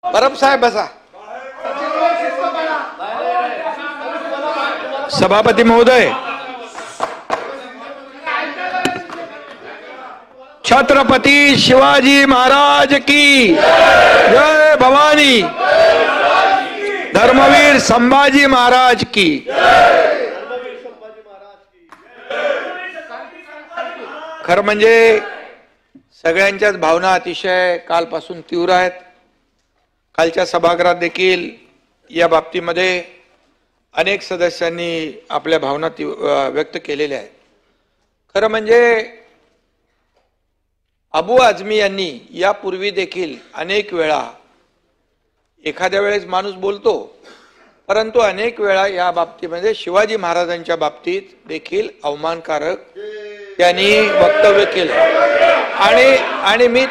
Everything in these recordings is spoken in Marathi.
परब साहेब बसा. सभापती महोदय, छत्रपती शिवाजी महाराज की जय. भवानी. धर्मवीर संभाजी महाराज की. खरं म्हणजे सगळ्यांच्याच भावना अतिशय कालपासून तीव्र आहेत. कालच्या सभागृहात देखील या बाबतीमध्ये अनेक सदस्यांनी आपल्या भावना व्यक्त केलेल्या आहेत. खरं म्हणजे अबू आझमी यांनी यापूर्वी देखील अनेक वेळा, एखाद्या वेळेस माणूस बोलतो, परंतु अनेक वेळा या बाबतीमध्ये शिवाजी महाराजांच्या बाबतीत देखील अवमानकारक त्यांनी वक्तव्य केलं. आणि मी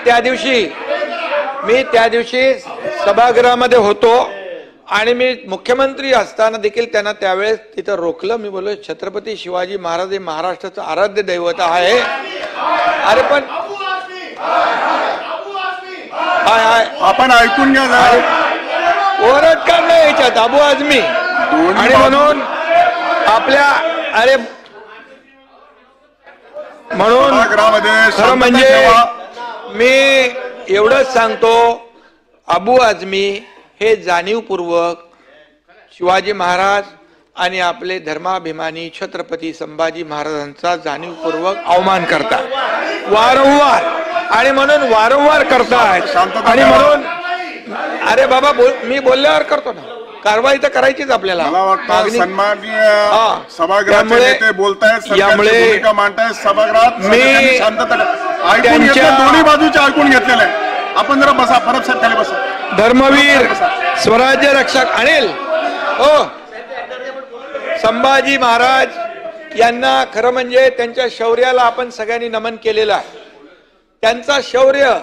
त्या दिवशी सभागृहामध्ये होतो आणि मी मुख्यमंत्री असताना देखील त्यांना त्यावेळेस तिथं रोखलं. मी बोललो, छत्रपती शिवाजी महाराज हे महाराष्ट्राचं आराध्य दैवत आहे. अरे पण आपण ऐकून घ्या. ओरड का नाही याच्यात अबू आझमी. आणि म्हणून खरं म्हणजे मी एवढंच सांगतो, अबू आझमी हे जाणीवपूर्वक शिवाजी महाराज आणि आपले धर्माभिमानी छत्रपती संभाजी महाराजांचा जाणीवपूर्वक अवमान करतात वारंवार. आणि म्हणून वारंवार करतात. आणि म्हणून अरे बाबा मी बोलल्यावर करतो ना, कारवाई तर करायचीच आपल्याला. दोन्ही बाजूचे ऐकून घेतलेले. आपण जरा बसा, परब साहेब खाली बसा. धर्मवीर स्वराज्य रक्षक अनिल हो संभाजी महाराज यांना खरं म्हणजे त्यांच्या शौर्याला आपण सगळ्यांनी नमन केलेलं आहे. त्यांचा शौर्य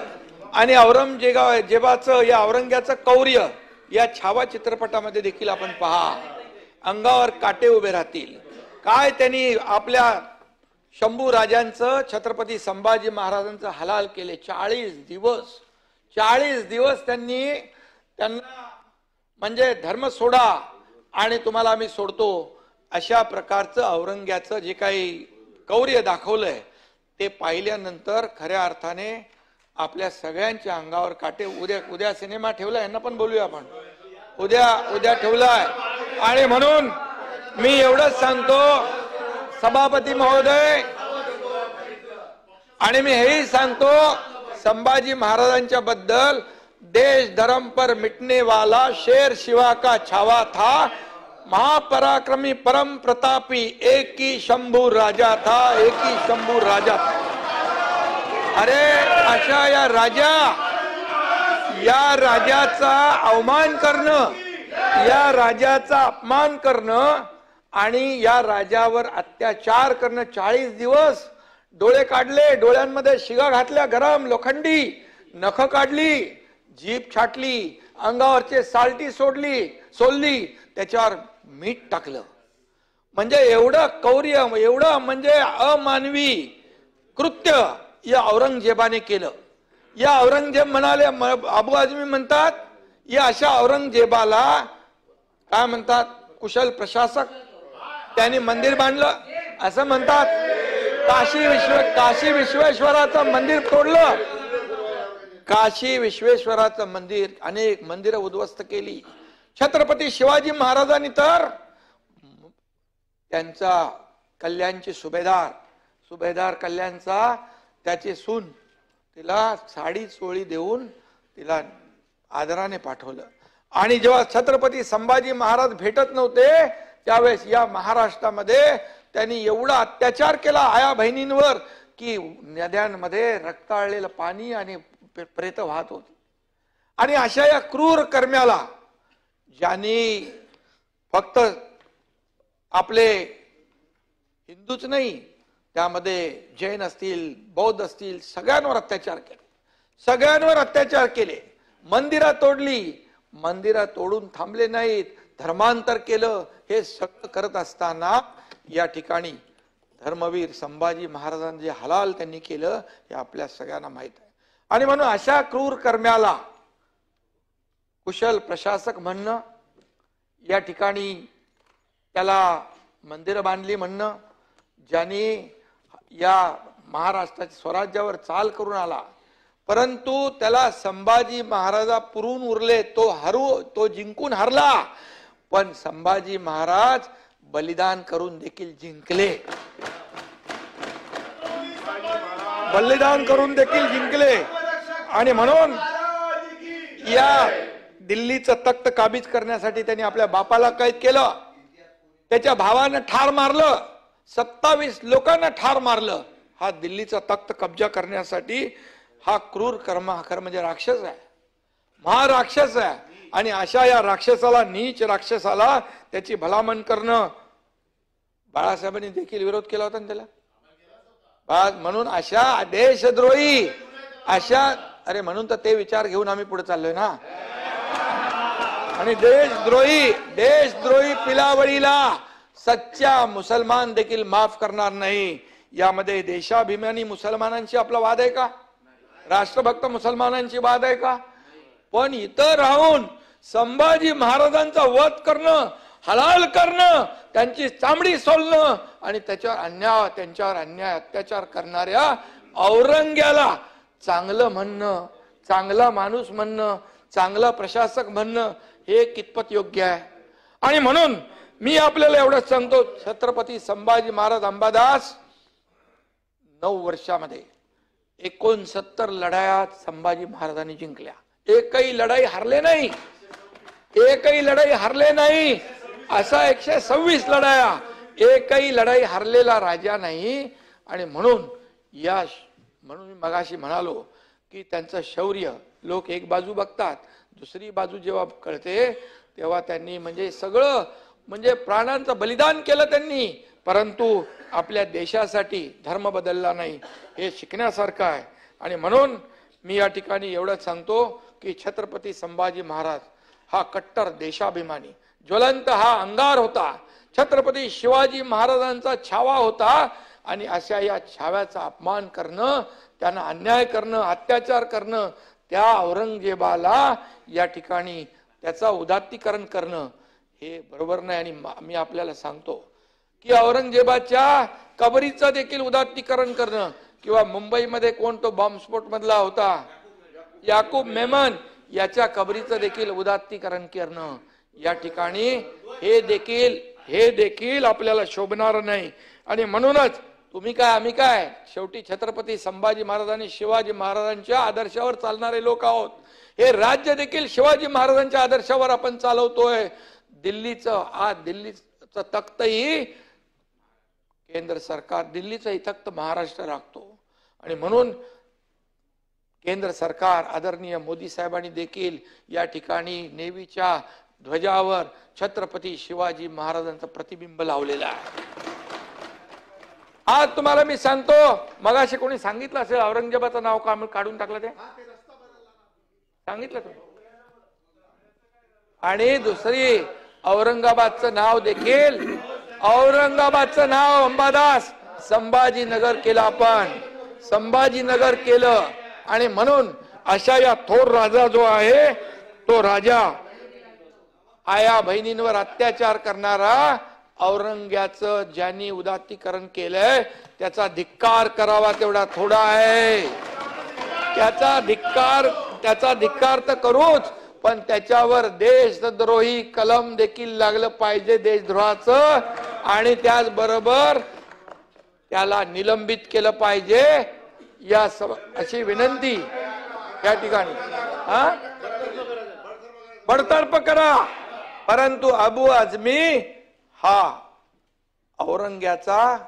आणि औरंगजेबाचं या औरंग्याचं कौर्य या छावा चित्रपटामध्ये देखील आपण पहा. अंगावर काटे उभे राहतील. काय त्यांनी आपल्या शंभू राजांचं, छत्रपती संभाजी महाराजांचं हलाल केले. 40 दिवस त्यांना म्हणजे धर्म सोडा आणि तुम्हाला आम्ही सोडतो अशा प्रकारचं औरंग्याचं जे काही कौर्य दाखवलंय ते पाहिल्यानंतर खऱ्या अर्थाने आपल्या सगळ्यांच्या अंगावर काटे. उद्या सिनेमा ठेवलाय, यांना पण बोलूया आपण. उद्या ठेवलाय. आणि म्हणून मी एवढंच सांगतो सभापती महोदय, आणि मी हेही सांगतो संभाजी महाराजांच्या बद्दल, देश धर्म पर मिटने वाला शेर शिवा का छावा था, महापराक्रमी परम प्रतापी एक ही शंभू राजा था, एक ही शंभू राजा था. अरे अशा या राजाचा अवमान करणं, या राजाचा अपमान करणं आणि या राजावर अत्याचार करणं. 40 दिवस डोळे काढले, डोळ्यांमध्ये शिगा घातल्या, गरम लोखंडी नख काढली, जीभ छाटली, अंगावरचे साल्टी सोडली, त्याच्यावर मीठ टाकलं. म्हणजे एवढं कौर्य, एवढं म्हणजे अमानवी कृत्य या औरंगजेबाने केलं. या औरंगजेब म्हणाले, अबू आझमी म्हणतात, या अशा औरंगजेबाला काय म्हणतात, कुशल प्रशासक. त्यांनी मंदिर बांधलं असं म्हणतात. काशी विश्वेश्वराचं मंदिर तोडलं. काशी विश्वेश्वराचं मंदिर, अनेक मंदिरं उद्ध्वस्त केली. छत्रपती शिवाजी महाराजांनी तर त्यांचा कल्याणची सुभेदार कल्याणचा त्याची सून, तिला साडी चोळी देऊन तिला आदराने पाठवलं. आणि जेव्हा छत्रपती संभाजी महाराज भेटत नव्हते त्यावेळेस या महाराष्ट्रामध्ये त्यांनी एवढा अत्याचार केला आया बहिणींवर की नद्यांमध्ये रक्ताळलेलं पाणी आणि प्रेत वाहत होते. आणि अशा या क्रूर कर्म्याला, ज्यांनी फक्त आपले हिंदूच नाही, त्यामध्ये जैन असतील, बौद्ध असतील, सगळ्यांवर अत्याचार केले. मंदिरं तोडली, मंदिरं तोडून थांबले नाहीत, धर्मांतर केलं. हे सगळं करत असताना या ठिकाणी धर्मवीर संभाजी महाराजांनी जे हलाल त्यांनी केलं हे आपल्या सगळ्यांना माहित आहे. आणि म्हणून अशा क्रूर कर्म्याला कुशल प्रशासक म्हणणं, या ठिकाणी त्याला मंदिरं बांधली म्हणणं, ज्यांनी या महाराष्ट्राच्या स्वराज्यावर चाल करून आला, परंतु त्याला संभाजी महाराजा पुरून उरले, तो जिंकून हरला, पण संभाजी महाराज बलिदान करून देखील जिंकले, बलिदान करून देखील जिंकले. आणि म्हणून या दिल्लीचं तख्त काबीज करण्यासाठी त्यांनी आपल्या बापाला कैद केलं, त्याच्या भावानं ठार मारलं, 27 लोकांना ठार मारलं. हा दिल्लीचा तख्त कब्जा करण्यासाठी हा क्रूर कर्म म्हणजे राक्षस आहे, महाराक्षस आहे. आणि अशा या राक्षसाला, नीच राक्षसाला त्याची भलामण करणं, बाळासाहेबांनी देखील विरोध केला होता ना त्याला. म्हणून अशा देशद्रोही, अशा अरे म्हणून तर ते विचार घेऊन आम्ही पुढे चाललोय ना. आणि देशद्रोही पिलावळीला सच्चा मुसलमान देखील माफ करणार नाही. यामध्ये देशाभिमानी मुसलमानांची आपला वाद आहे का? राष्ट्रभक्त मुसलमानांची वाद आहे का? पण इथं राहून संभाजी महाराजांचा वध करणं, हलाल करणं, त्यांची चामडी सोलणं आणि त्यांच्यावर अन्याय अत्याचार करणाऱ्या औरंग्याला चांगलं म्हणणं, चांगला माणूस म्हणणं, चांगला प्रशासक म्हणणं हे कितपत योग्य आहे? आणि म्हणून मी आपल्याला एवढंच सांगतो, छत्रपती संभाजी महाराज अंबादास 9 वर्षामध्ये 69 लढाया संभाजी महाराजांनी जिंकल्या. एकही लढाई हरले नाही, एकही लढाई हरले नाही. असा 126 लढाया, एकही लढाई हरलेला राजा नाही. आणि म्हणून मी मगाशी म्हणालो की त्यांचं शौर्य लोक एक बाजू बघतात, दुसरी बाजू जेव्हा कळते तेव्हा त्यांनी म्हणजे सगळं म्हणजे प्राणांचं बलिदान केलं त्यांनी, परंतु आपल्या देशासाठी धर्म बदलला नाही. हे शिकण्यासारखं आहे. आणि म्हणून मी या ठिकाणी एवढंच सांगतो की छत्रपती संभाजी महाराज हा कट्टर देशाभिमानी, ज्वलंत हा अंगार होता. छत्रपती शिवाजी महाराजांचा छावा होता. आणि अशा या छाव्याचा अपमान करणं, त्यांना अन्याय करणं, अत्याचार करणं, त्या औरंगजेबाला या ठिकाणी त्याचा उदात्तीकरण करणं हे बरोबर नाही. आणि मी आपल्याला सांगतो की औरंगजेबाच्या कबरीचं देखील उदात्तीकरण करणं, किंवा मुंबईमध्ये कोण तो बॉम्बस्फोट मधला होता याकूब मेमन, याच्या कबरीचं देखील उदात्तीकरण करणं या ठिकाणी हे देखील आपल्याला शोभणार नाही. आणि म्हणूनच तुम्ही काय आम्ही काय, शेवटी छत्रपती संभाजी महाराज आणि शिवाजी महाराजांच्या आदर्शावर चालणारे लोक आहोत. हे राज्य देखील शिवाजी महाराजांच्या आदर्शावर आपण चालवतोय. दिल्लीचं तख्तही केंद्र सरकार, दिल्लीचंही तख्त महाराष्ट्र राखतो. आणि म्हणून केंद्र सरकार आदरणीय मोदी साहेबांनी देखील या ठिकाणी नेव्हीच्या ध्वजावर छत्रपती शिवाजी महाराजांचं प्रतिबिंब लावलेलं आहे. आज तुम्हाला मी सांगतो, मगाशी कोणी सांगितलं असेल औरंगजेबाचं नाव काढून टाकलं, ते सांगितलं तुम्ही. आणि दुसरी औरंगाबादचं नाव देखील, औरंगाबादचं नाव अंबादास संभाजीनगर केलं, आपण संभाजीनगर केलं. आणि म्हणून अशा या थोर राजा जो आहे, तो राजा आया बहिणींवर अत्याचार करणारा औरंग्याचं ज्यांनी उदात्तीकरण केलंय त्याचा धिक्कार करावा तेवढा थोडा आहे. त्याचा धिक्कार तर करूच, पण त्याच्यावर देशद्रोही कलम देखील लागलं पाहिजे देशद्रोहाचं. आणि त्याचबरोबर त्याला निलंबित केलं पाहिजे, अशी विनंती या ठिकाणी. बडतर्फ करा, परंतु अबू आझमी हा औरंग्याचा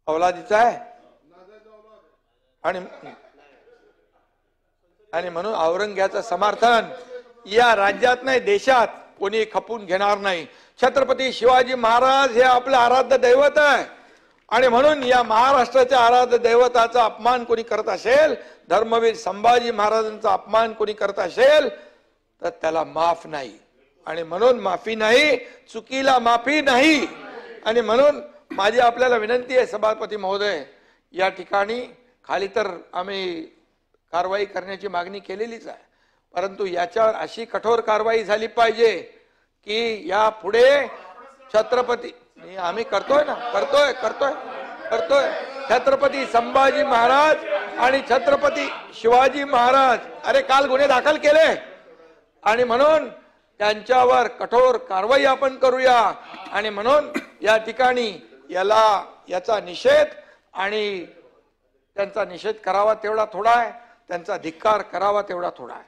औलादीचा आहे. आणि म्हणून औरंग्याचं समर्थन या राज्यात नाही, देशात कोणी खपून घेणार नाही. छत्रपती शिवाजी महाराज हे आपलं आराध्य दैवत आहे. आणि म्हणून या महाराष्ट्राच्या आराध्य दैवताचा अपमान कोणी करत असेल, धर्मवीर संभाजी महाराजांचा अपमान कोणी करत असेल, तर त्याला माफ नाही. आणि म्हणून माफी नाही, चुकीला माफी नाही. आणि म्हणून माझी आपल्याला विनंती आहे सभापती महोदय, या ठिकाणी खाली तर आम्ही कारवाई करण्याची मागणी केलेलीच आहे, परंतु याच्यावर अशी कठोर कारवाई झाली पाहिजे की या पुढे छत्रपती आम्ही करतोय ना, करतोय छत्रपती संभाजी महाराज आणि छत्रपती शिवाजी महाराज अरे काल गुन्हे दाखल केले आणि म्हणून त्यांच्यावर कठोर कारवाई आपण करूया आणि म्हणून या ठिकाणी याचा निषेध आणि त्यांचा निषेध करावा तेवढा थोडा आहे, त्यांचा धिक्कार करावा तेवढा थोडा आहे.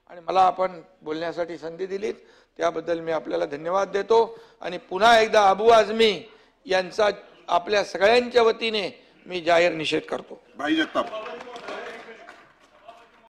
आणि मला आपण बोलण्यासाठी संधी दिलीत त्याबद्दल मी आपल्याला धन्यवाद देतो आणि पुन्हा एकदा अबू आझमी यांचा आपल्या सगळ्यांच्या वतीने मी जाहीर निषेध करतो. भाई जगताप